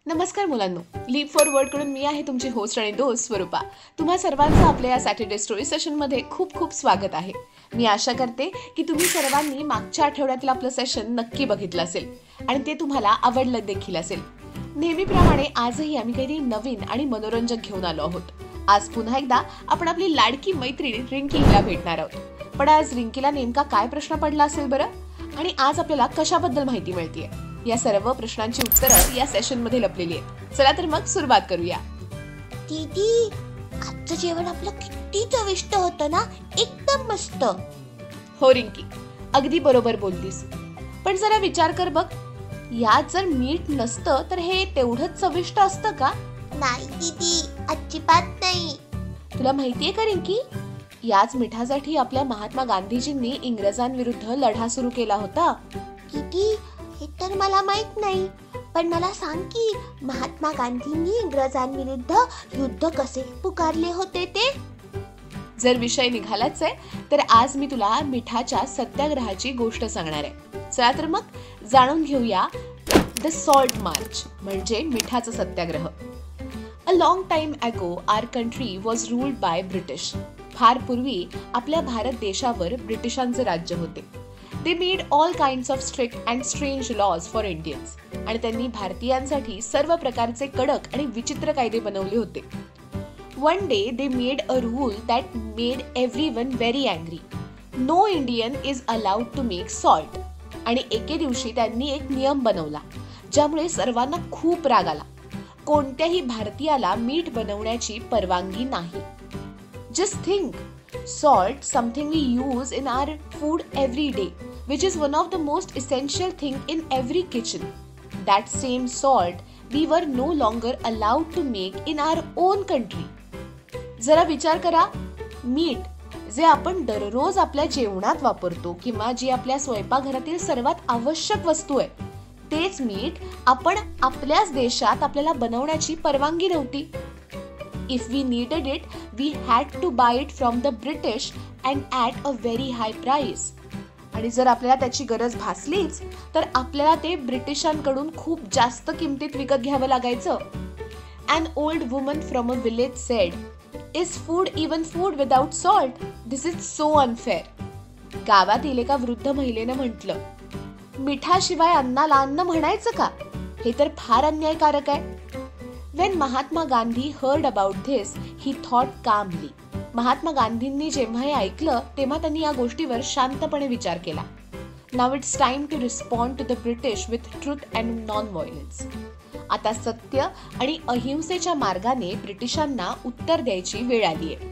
नमस्कार मुलांनो, leaf forward कडून मी आहे तुमची होस्ट आणि दोस्त स्वरूपा. तुम्हा सर्वांचं आपल्या या सॅटर्डे स्टोरी सेशन मध्ये खूप खूप स्वागत आहे. मी आशा करते की तुम्ही सर्वांनी मागच्या आठवड्यातलं आपलं सेशन नक्की बघितलं असेल आणि ते तुम्हाला आवडलं देखील असेल. नेहमीप्रमाणे आजही आम्ही काही नवीन आणि मनोरंजक घेऊन आलो आहोत. आज पुन्हा एकदा आपण आपली लाडकी मैत्रीण रिंकीला भेटणार आहोत. पण आज रिंकीला नेमका काय प्रश्न पडला असेल बरं, आणि आज आपल्याला कशाबद्दल माहिती मिळतेय, या सर्व प्रश्नांची उत्तरं या सेशन मध्ये लपलेली आहेत. चला तर मग सुरुवात करूया. दीदी, आजचं जेवण आपलं किती चविष्ट होतं ना, एकदम मस्त. हो रिंकी, अगदी बरोबर बोललीस. पण जरा विचार कर बघ, यात जर मीठ नसतं तर हे तेवढंच चविष्ट असतं का? नाही दीदी, अजिबात नाही. तुला माहितीये का रिंकी, याच मिठासाठी आपल्या महात्मा गांधीजींनी इंग्रजांविरुद्ध लढा सुरू केला होता. दीदी, हे तर मला माहित नाही. पण मला सांग की महात्मा गांधींनी इंग्रजांविरुद्ध युद्ध कसे पुकारले होते ते? जर विषय निघालाच आहे तर आज मी तुला मिठाच्या सत्याग्रहाची गोष्ट सांगणार आहे. चला तर मग जाणून घेऊया द सॉल्ट मार्च, म्हणजे मिठाचा सत्याग्रह. अ long time ago our country was ruled by British. फार पूर्वी आपल्या भारत देशावर ब्रिटिशांचे राज्य होते. They made all kinds of strict and strange laws for Indians. आणि त्यांनी भारतीयांसाठी सर्व प्रकारचे कडक आणि विचित्र कायदे बनवले होते. One day they made a rule that made everyone very angry. No Indian is allowed to make salt. आणि एके दिवशी त्यांनी एक नियम बनवला ज्यामुळे सर्वांना खूप राग आला. कोणत्याही भारतीयाला मीठ बनवण्याची परवानगी नाही. Just think, salt, something we use in our food every day, which is one of the most essential thing in every kitchen. That same salt we were no longer allowed to make in our own country. जरा विचार करा, मीठ जे आपण दररोज आपल्या जेवणात वापरतो किंवा जी आपल्या स्वयंपाकघरातील सर्वात आवश्यक वस्तू आहे, तेच मीठ आपण आपल्याच देशात आपल्याला बनवण्याची परवानगी नव्हती. If we needed it, we had to buy it from the British and at a very high price. आणि जर आपल्याला त्याची गरज भासलीच तर आपल्याला ते ब्रिटिशांकडून खूप जास्त किमतीत विकत घ्यावं लागायचं. An old woman from a village said, "Is food even food without salt? This is so unfair." गावातील एका वृद्ध महिलेनं म्हटलं, मिठाशिवाय अन्नाला अन्न म्हणायचं का? हे तर फार अन्यायकारक आहे. When Mahatma Gandhi heard about this, he thought calmly. Mahatma गांधींनी जेव्हा हे ऐकलं तेव्हा त्यांनी या गोष्टीवर शांतपणे विचार केला. Now it's time to respond to the British with truth and non-violence. आता सत्य आणि अहिंसेच्या मार्गाने ब्रिटिशांना उत्तर द्यायची वेळ आली आहे.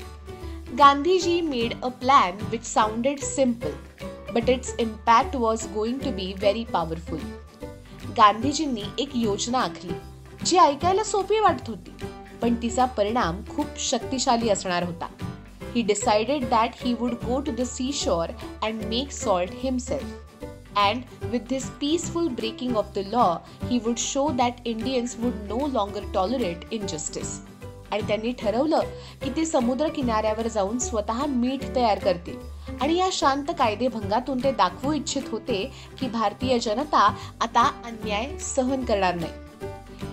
Gandhiji made a plan which sounded simple, but its impact was going to be very powerful. गांधीजींनी एक योजना आखली जी ऐकायला सोपी वाटत होती, पण तिचा परिणाम खूप शक्तिशाली असणार होता. He decided that he would go to the seashore and make salt himself. And with this peaceful breaking of the law, he would show that Indians would no longer tolerate injustice. आणि त्यांनी ठरवलं की ते समुद्र किनाऱ्यावर जाऊन स्वतः मीठ तयार करतील आणि या शांत कायदेभंगातून ते दाखवू इच्छित होते की भारतीय जनता आता अन्याय सहन करणार नाही.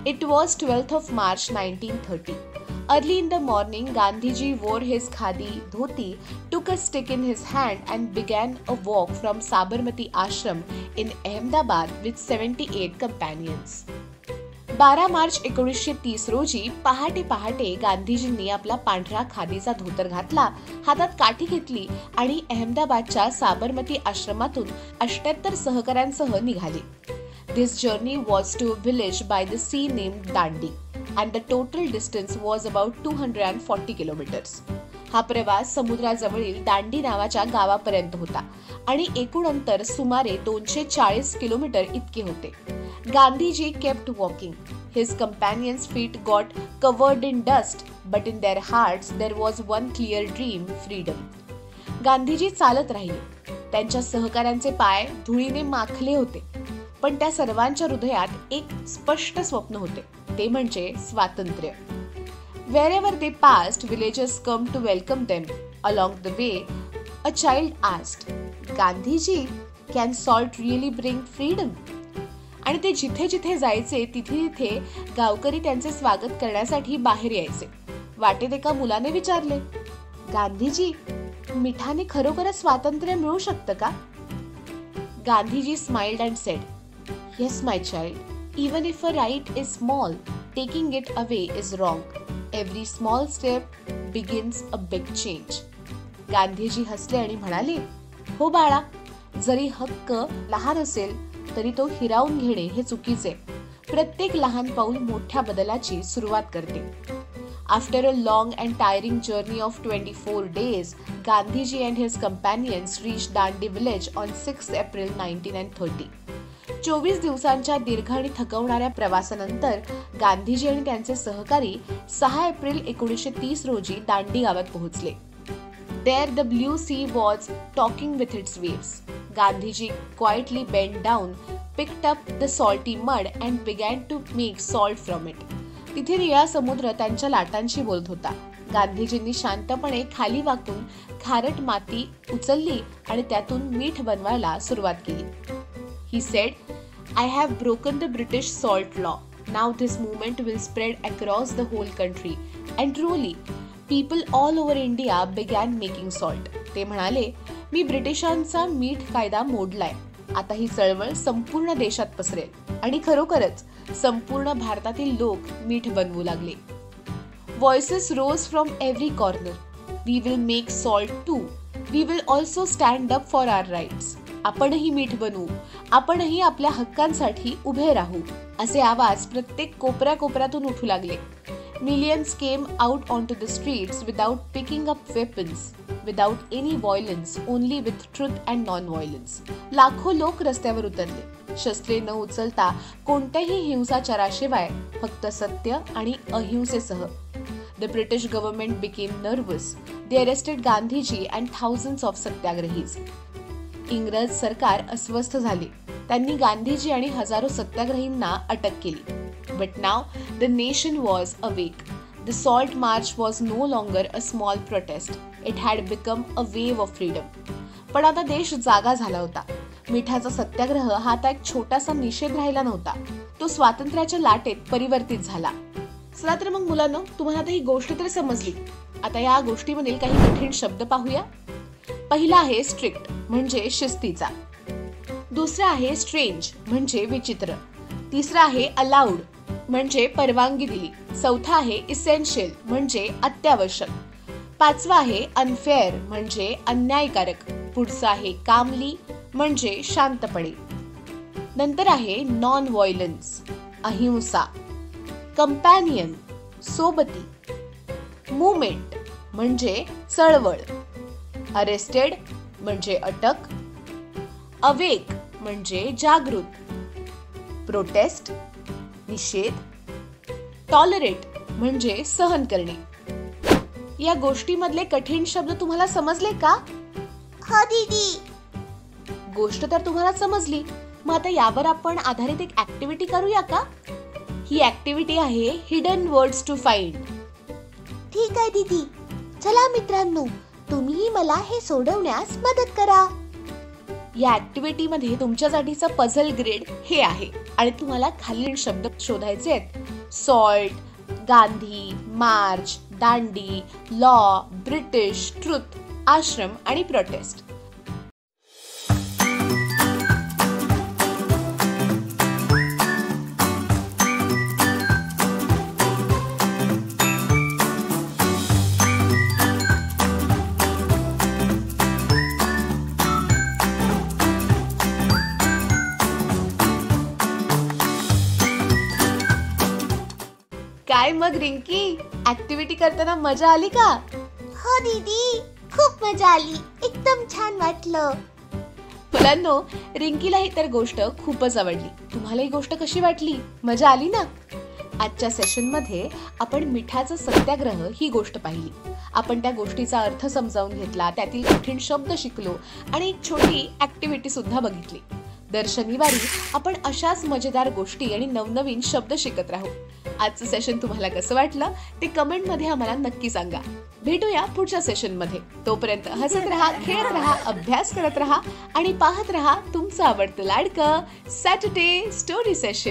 It was 12th of March 1930. Early in the morning, Gandhiji wore his khadi dhoti, took a stick in his hand and began a walk from Sabarmati Ashram in Ahmedabad with 78 companions. 12 March 1930 रोजी पहाटे पहाटे गांधीजींनी आपला पांढरा खादीचा धोतर घातला, हातात काठी घेतली आणि अहमदाबादच्या साबरमती आश्रमातून 78 सहकाऱ्यांसह निघाले. This journey was to a village by the sea named Dandi, and the total distance was about 240 kilometers. हा प्रवास समुद्राजवळील दांडी नावाच्या गावापर्यंत होता आणि एकूण अंतर सुमारे 240 किलोमीटर इतके होते. Gandhiji kept walking. His companions' feet got covered in dust, but in their hearts there was one clear dream: freedom. Gandhiji चालत राहिले. त्यांच्या सहकाऱ्यांचे पाय धुळीने माखले होते, पण त्या सर्वांच्या हृदयात एक स्पष्ट स्वप्न होते, ते म्हणजे स्वातंत्र्य. Wherever they passed, villagers come to welcome them. Along the way, a child asked, "Gandhiji, can salt really bring freedom?" आणि ते जिथे जिथे जायचे तिथे तिथे गावकरी त्यांचे स्वागत करण्यासाठी बाहेर यायचे. वाटेत एका मुलाने विचारले, गांधीजी, मिठाने खरोखरच स्वातंत्र्य मिळू शकतं का? Gandhiji smiled and said, Yes, my child. Even if a right is small, taking it away is wrong. Every small step begins a big change. Gandhiji हसले आणि म्हणाले, हो बाळा, जरी हक्क लहान असेल तरी तो हिरावून घेणे हे चुकीचे. प्रत्येक लहान पाऊल मोठ्या बदलाची सुरुवात करते. After a long and tiring journey of 24 days, Gandhiji and his companions reached Dandi village on 6 April 1930. 24 दिवसांच्या दीर्घ आणि थकवणाऱ्या प्रवासानंतर गांधीजी आणि त्यांचे सहकारी 6 एप्रिल 1930 रोजी दांडी गावात पोहोचले. There the blue sea was talking with its waves. Gandhiji quietly bent down, picked up the salty mud and began to make salt from it. तिथे निळा समुद्र त्यांच्या लाटांशी बोलत होता. गांधीजींनी शांतपणे खाली वाकून खारट माती उचलली आणि त्यातून मीठ बनवायला सुरुवात केली. He said, I have broken the British salt law. Now this movement will spread across the whole country. And truly, people all over India began making salt. ते म्हणाले, मी ब्रिटिशांचा मीठ कायदा मोडलाय. आता ही चळवळ संपूर्ण देशात पसरेल आणि खरोखरच संपूर्ण भारतातील लोक मीठ बनवू लागले. Voices rose from every corner. We will make salt too. We will also stand up for our rights. आपणही मीठ बनवू, आपणही आपल्या हक्कांसाठी उभे राहू, असे आवाज प्रत्येक कोपऱ्यातून उठू लागले. Millions came out onto the streets without picking up weapons, without any violence, only with truth and non-violence. लाखो लोक रस्त्यावर उतरले, शस्त्रे न उचलता कोणत्याही हिंसाचाराशिवाय फक्त सत्य आणि अहिंसेसह. The British government became nervous. They arrested Gandhiji and thousands of satyagrahis. इंग्रज सरकार अस्वस्थ झाले. त्यांनी गांधीजी आणि हजारो सत्याग्रहींना अटक केली. But now the nation was awake. The Salt March was no longer a small protest. It had become a wave of freedom. पण आता देश जागा झाला होता. मिठाचा सत्याग्रह हा आता एक छोटासा निषेध राहिला नव्हता. तो स्वातंत्र्याच्या लाटेत परिवर्तित झाला. चला तर मग मुलांनो, तुम्हाला आता ही गोष्ट तर समजली. आता या गोष्टीमधील काही कठीण शब्द पाहूया. पहिला आहे स्ट्रिक्ट म्हणजे शिस्तीचा. दुसरा आहे स्ट्रेंज म्हणजे विचित्र. तिसरा आहे अलाउड म्हणजे परवानगी दिली. चौथा आहे इसेन्शियल म्हणजे अत्यावश्यक. पाचवा आहे अनफेअर म्हणजे अन्यायकारक. पुढचा आहे कामली म्हणजे शांतपणे. नंतर आहे नॉन व्हायलन्स अहिंसा. कंपॅनियन सोबती. मुवमेंट म्हणजे चळवळ. अरेस्टेड म्हणजे अटक. अवेक म्हणजे जागृत. प्रोटेस्ट निषेध. टॉलरेट म्हणजे सहन करणे. या गोष्टीमधले कठीण शब्द तुम्हाला समजले का? हो दीदी. गोष्ट तर तुम्हाला समजली. मग आता यावर आपण आधारित एक ऍक्टिव्हिटी करूया का? ही ऍक्टिव्हिटी आहे हिडन वर्ड्स टू फाइंड. ठीक आहे दीदी. चला मित्रांनो, तुम्ही मला हे सोडवण्यास मदत करा. या ऍक्टिव्हिटी मध्ये तुमच्यासाठीचा पझल ग्रिड हे आहे आणि तुम्हाला खालील शब्द शोधायचे आहेत. सॉल्ट, गांधी, मार्च, दांडी, लॉ, ब्रिटिश, ट्रुथ, आश्रम आणि प्रोटेस्ट. काय मग रिंकी, ऍक्टिव्हिटी करताना मजा आली का? हो दीदी, खूप मजा आली. एकदम छान वाटलं. मुलांनो, रिंकीला ही तर गोष्ट खूपच आवडली. तुम्हाला ही गोष्ट कशी वाटली? मजा आली ना? आजच्या सेशन मध्ये आपण मिठाचा सत्याग्रह ही गोष्ट पाहिली. आपण त्या गोष्टीचा अर्थ समजावून घेतला, त्यातील कठीण शब्द शिकलो आणि एक छोटी ऍक्टिव्हिटी सुद्धा बघितली. दर शनिवारी आपण अशाच मजेदार गोष्टी आणि नवनवीन शब्द शिकत राहू. आजचं सेशन तुम्हाला कसं वाटलं ते कमेंटमध्ये आम्हाला नक्की सांगा. भेटूया पुढच्या सेशनमध्ये. तोपर्यंत हसत राहा, खेळत राहा, अभ्यास करत राहा आणि पाहत राहा तुमचं आवडतं लाडकं सॅटर्डे स्टोरी सेशन.